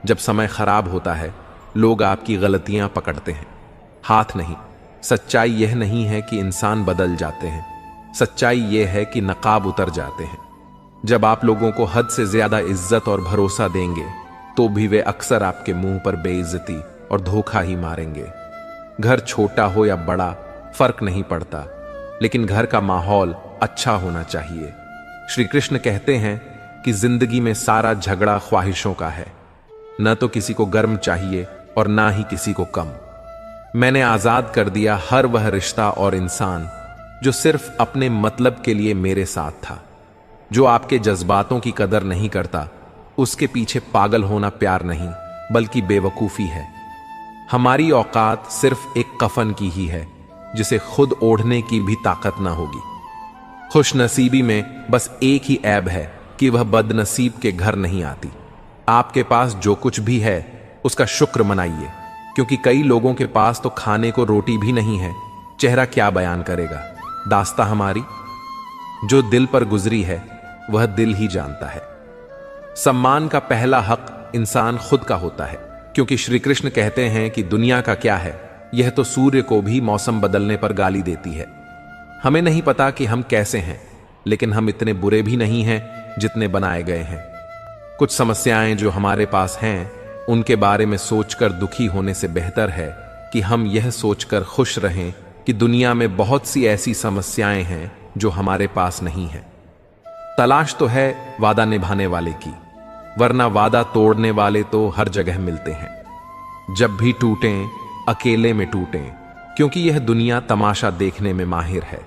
जब समय खराब होता है लोग आपकी गलतियां पकड़ते हैं, हाथ नहीं। सच्चाई यह नहीं है कि इंसान बदल जाते हैं, सच्चाई यह है कि नकाब उतर जाते हैं। जब आप लोगों को हद से ज्यादा इज्जत और भरोसा देंगे तो भी वे अक्सर आपके मुंह पर बेइज्जती और धोखा ही मारेंगे। घर छोटा हो या बड़ा फर्क नहीं पड़ता, लेकिन घर का माहौल अच्छा होना चाहिए। श्री कृष्ण कहते हैं कि जिंदगी में सारा झगड़ा ख्वाहिशों का है, न तो किसी को गर्म चाहिए और ना ही किसी को कम। मैंने आजाद कर दिया हर वह रिश्ता और इंसान जो सिर्फ अपने मतलब के लिए मेरे साथ था। जो आपके जज्बातों की कदर नहीं करता, उसके पीछे पागल होना प्यार नहीं बल्कि बेवकूफी है। हमारी औकात सिर्फ एक कफन की ही है, जिसे खुद ओढ़ने की भी ताकत ना होगी। खुशनसीबी में बस एक ही ऐब है कि वह बदनसीब के घर नहीं आती। आपके पास जो कुछ भी है उसका शुक्र मनाइए, क्योंकि कई लोगों के पास तो खाने को रोटी भी नहीं है। चेहरा क्या बयान करेगा। दास्तां हमारी जो दिल पर गुजरी है वह दिल ही जानता है। सम्मान का पहला हक इंसान खुद का होता है, क्योंकि श्री कृष्ण कहते हैं कि दुनिया का क्या है, यह तो सूर्य को भी मौसम बदलने पर गाली देती है। हमें नहीं पता कि हम कैसे हैं, लेकिन हम इतने बुरे भी नहीं हैं जितने बनाए गए हैं। कुछ समस्याएं जो हमारे पास हैं उनके बारे में सोचकर दुखी होने से बेहतर है कि हम यह सोचकर खुश रहें कि दुनिया में बहुत सी ऐसी समस्याएं हैं जो हमारे पास नहीं है। तलाश तो है वादा निभाने वाले की, वरना वादा तोड़ने वाले तो हर जगह मिलते हैं। जब भी टूटें अकेले में टूटें, क्योंकि यह दुनिया तमाशा देखने में माहिर है।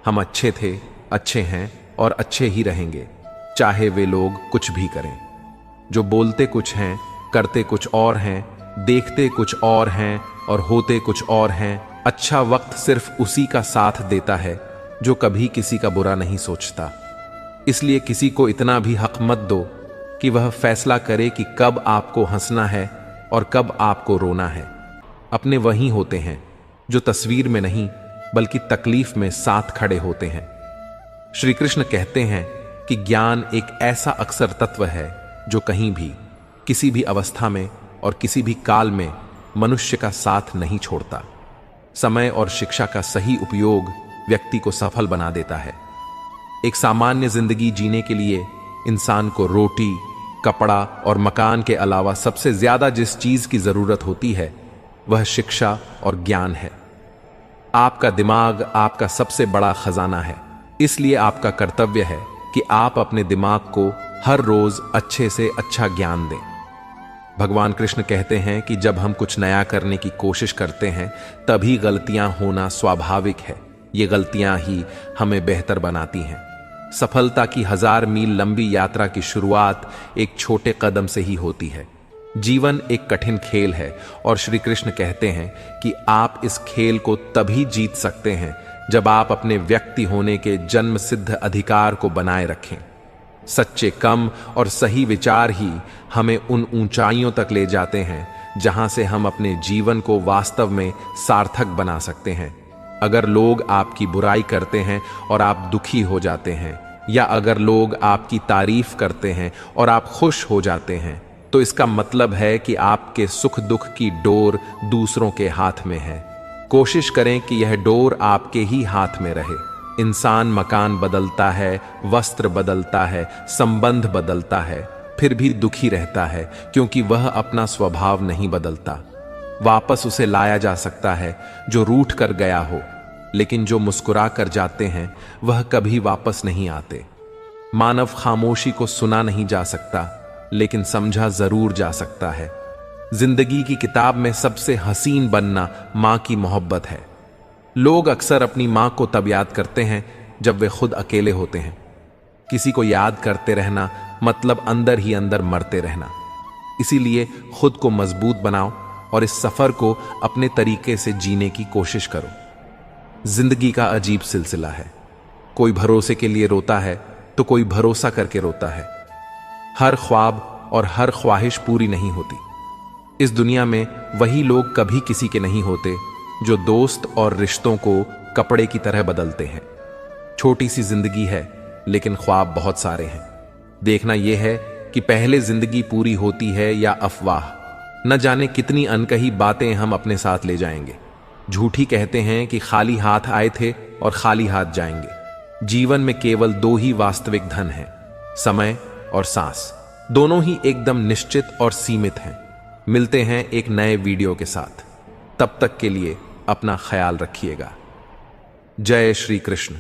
हम अच्छे थे, अच्छे हैं और अच्छे ही रहेंगे, चाहे वे लोग कुछ भी करें। जो बोलते कुछ हैं, करते कुछ और हैं, देखते कुछ और हैं और होते कुछ और हैं। अच्छा वक्त सिर्फ उसी का साथ देता है जो कभी किसी का बुरा नहीं सोचता। इसलिए किसी को इतना भी हक मत दो कि वह फैसला करे कि कब आपको हंसना है और कब आपको रोना है। अपने वही होते हैं जो तस्वीर में नहीं बल्कि तकलीफ में साथ खड़े होते हैं। श्री कृष्ण कहते हैं कि ज्ञान एक ऐसा अक्सर तत्व है जो कहीं भी, किसी भी अवस्था में और किसी भी काल में मनुष्य का साथ नहीं छोड़ता। समय और शिक्षा का सही उपयोग व्यक्ति को सफल बना देता है। एक सामान्य जिंदगी जीने के लिए इंसान को रोटी, कपड़ा और मकान के अलावा सबसे ज्यादा जिस चीज की जरूरत होती है वह शिक्षा और ज्ञान है। आपका दिमाग आपका सबसे बड़ा खजाना है, इसलिए आपका कर्तव्य है कि आप अपने दिमाग को हर रोज अच्छे से अच्छा ज्ञान दें। भगवान कृष्ण कहते हैं कि जब हम कुछ नया करने की कोशिश करते हैं तभी गलतियां होना स्वाभाविक है। ये गलतियां ही हमें बेहतर बनाती हैं। सफलता की 1000 मील लंबी यात्रा की शुरुआत एक छोटे कदम से ही होती है। जीवन एक कठिन खेल है और श्री कृष्ण कहते हैं कि आप इस खेल को तभी जीत सकते हैं जब आप अपने व्यक्ति होने के जन्म सिद्ध अधिकार को बनाए रखें। सच्चे कम और सही विचार ही हमें उन ऊंचाइयों तक ले जाते हैं जहां से हम अपने जीवन को वास्तव में सार्थक बना सकते हैं। अगर लोग आपकी बुराई करते हैं और आप दुखी हो जाते हैं, या अगर लोग आपकी तारीफ करते हैं और आप खुश हो जाते हैं, तो इसका मतलब है कि आपके सुख दुख की डोर दूसरों के हाथ में है। कोशिश करें कि यह डोर आपके ही हाथ में रहे। इंसान मकान बदलता है, वस्त्र बदलता है, संबंध बदलता है, फिर भी दुखी रहता है क्योंकि वह अपना स्वभाव नहीं बदलता। वापस उसे लाया जा सकता है जो रूठ कर गया हो, लेकिन जो मुस्कुरा कर जाते हैं वह कभी वापस नहीं आते। मानव खामोशी को सुना नहीं जा सकता, लेकिन समझा जरूर जा सकता है। जिंदगी की किताब में सबसे हसीन बनना मां की मोहब्बत है। लोग अक्सर अपनी मां को तब याद करते हैं जब वे खुद अकेले होते हैं। किसी को याद करते रहना मतलब अंदर ही अंदर मरते रहना। इसीलिए खुद को मजबूत बनाओ और इस सफर को अपने तरीके से जीने की कोशिश करो। जिंदगी का अजीब सिलसिला है। कोई भरोसे के लिए रोता है तो कोई भरोसा करके रोता है। हर ख्वाब और हर ख्वाहिश पूरी नहीं होती। इस दुनिया में वही लोग कभी किसी के नहीं होते जो दोस्त और रिश्तों को कपड़े की तरह बदलते हैं। छोटी सी जिंदगी है लेकिन ख्वाब बहुत सारे हैं। देखना यह है कि पहले जिंदगी पूरी होती है या अफवाह। न जाने कितनी अनकही बातें हम अपने साथ ले जाएंगे। झूठी कहते हैं कि खाली हाथ आए थे और खाली हाथ जाएंगे। जीवन में केवल दो ही वास्तविक धन हैं, समय और सांस। दोनों ही एकदम निश्चित और सीमित हैं। मिलते हैं एक नए वीडियो के साथ। तब तक के लिए अपना ख्याल रखिएगा। जय श्री कृष्ण।